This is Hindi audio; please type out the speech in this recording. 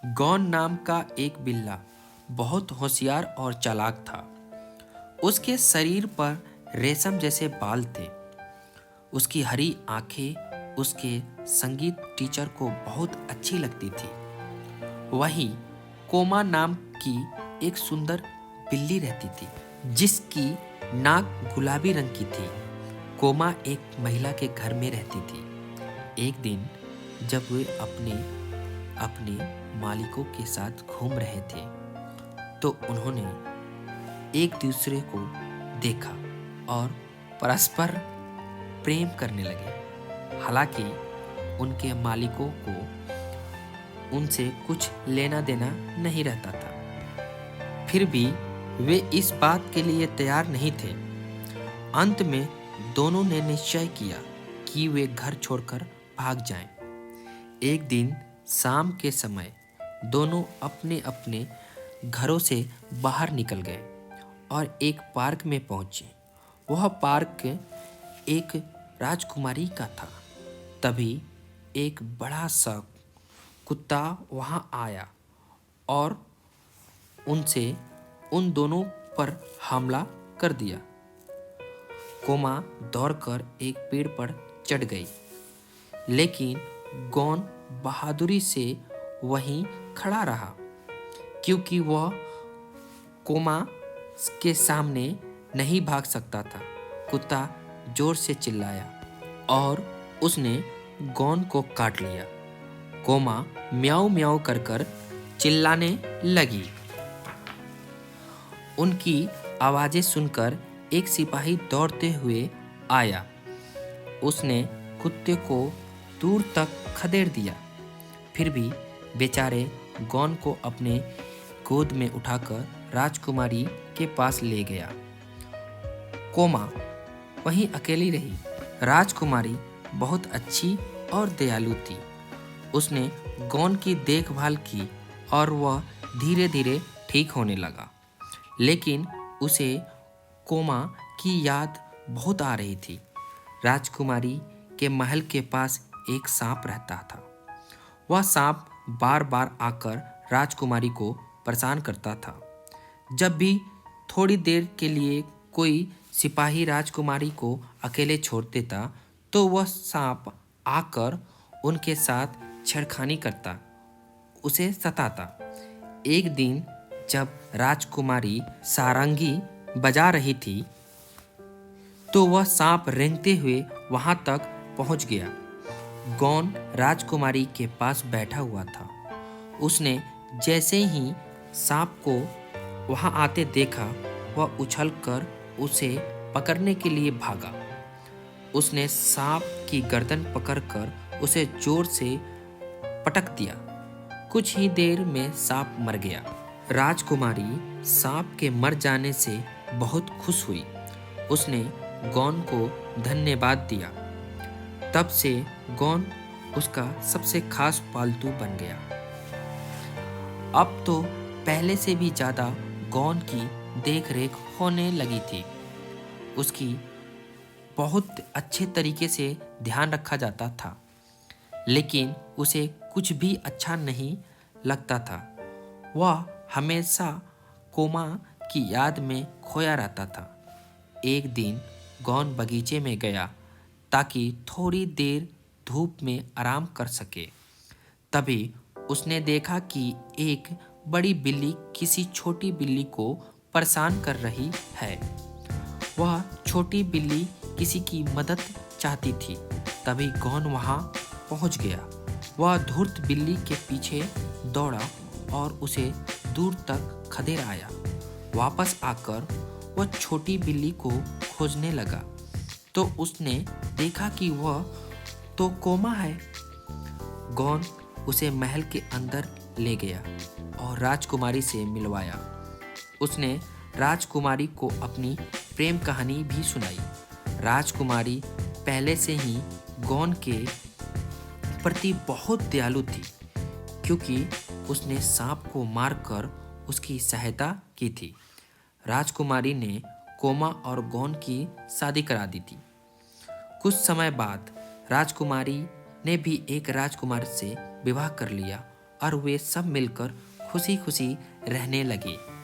गौन नाम का एक बिल्ला बहुत होशियार और चालाक था। उसके शरीर पर रेशम जैसे बाल थे। उसकी हरी आंखें उसके संगीत टीचर को बहुत अच्छी लगती थी। वहीं कोमा नाम की एक सुंदर बिल्ली रहती थी जिसकी नाक गुलाबी रंग की थी। कोमा एक महिला के घर में रहती थी। एक दिन जब वे अपने अपने मालिकों के साथ घूम रहे थे तो उन्होंने एक दूसरे को देखा और परस्पर प्रेम करने लगे। हालांकि उनके मालिकों को उनसे कुछ लेना देना नहीं रहता था, फिर भी वे इस बात के लिए तैयार नहीं थे। अंत में दोनों ने निश्चय किया कि वे घर छोड़कर भाग जाएं। एक दिन शाम के समय दोनों अपने अपने घरों से बाहर निकल गए और एक पार्क में पहुंचे। वह पार्क एक राजकुमारी का था। तभी एक बड़ा सा कुत्ता वहां आया और उन दोनों पर हमला कर दिया। कोमा दौड़कर एक पेड़ पर चढ़ गई, लेकिन गौन बहादुरी से वहीं खड़ा रहा क्योंकि वह कोमा के सामने नहीं भाग सकता था। कुत्ता जोर से चिल्लाया और उसने गौन को काट लिया। कोमा म्याऊं म्याऊं कर चिल्लाने लगी। उनकी आवाजें सुनकर एक सिपाही दौड़ते हुए आया। उसने कुत्ते को दूर तक खदेड़ दिया। फिर भी बेचारे गौन को अपने गोद में उठाकर राजकुमारी के पास ले गया। कोमा वहीं अकेली रही। राजकुमारी बहुत अच्छी और दयालु थी। उसने गौन की देखभाल की और वह धीरे धीरे ठीक होने लगा। लेकिन उसे कोमा की याद बहुत आ रही थी। राजकुमारी के महल के पास एक सांप रहता था। वह सांप बार बार आकर राजकुमारी को परेशान करता था। जब भी थोड़ी देर के लिए कोई सिपाही राजकुमारी को अकेले छोड़ देता तो वह सांप आकर उनके साथ छेड़खानी करता, उसे सताता। एक दिन जब राजकुमारी सारंगी बजा रही थी तो वह सांप रेंगते हुए वहां तक पहुंच गया। गौन राजकुमारी के पास बैठा हुआ था। उसने जैसे ही सांप को वहां आते देखा, वह उछलकर उसे पकड़ने के लिए भागा। उसने सांप की गर्दन पकड़कर उसे जोर से पटक दिया। कुछ ही देर में सांप मर गया। राजकुमारी सांप के मर जाने से बहुत खुश हुई। उसने गौन को धन्यवाद दिया। तब से गौन उसका सबसे खास पालतू बन गया। अब तो पहले से भी ज़्यादा गौन की देखरेख होने लगी थी। उसकी बहुत अच्छे तरीके से ध्यान रखा जाता था, लेकिन उसे कुछ भी अच्छा नहीं लगता था। वह हमेशा कोमा की याद में खोया रहता था। एक दिन गौन बगीचे में गया ताकि थोड़ी देर धूप में आराम कर सके। तभी उसने देखा कि एक बड़ी बिल्ली किसी छोटी बिल्ली को परेशान कर रही है। वह छोटी बिल्ली किसी की मदद चाहती थी। तभी गौन वहां पहुंच गया। वह धूर्त बिल्ली के पीछे दौड़ा और उसे दूर तक खदेड़ आया। वापस आकर वह छोटी बिल्ली को खोजने लगा तो उसने देखा कि वह तो कोमा है। गौन उसे महल के अंदर ले गया और राजकुमारी से मिलवाया। उसने राजकुमारी को अपनी प्रेम कहानी भी सुनाई। राजकुमारी पहले से ही गौन के प्रति बहुत दयालु थी क्योंकि उसने सांप को मारकर उसकी सहायता की थी। राजकुमारी ने कोमा और गौन की शादी करा दी थी। कुछ समय बाद राजकुमारी ने भी एक राजकुमार से विवाह कर लिया और वे सब मिलकर खुशी खुशी रहने लगे।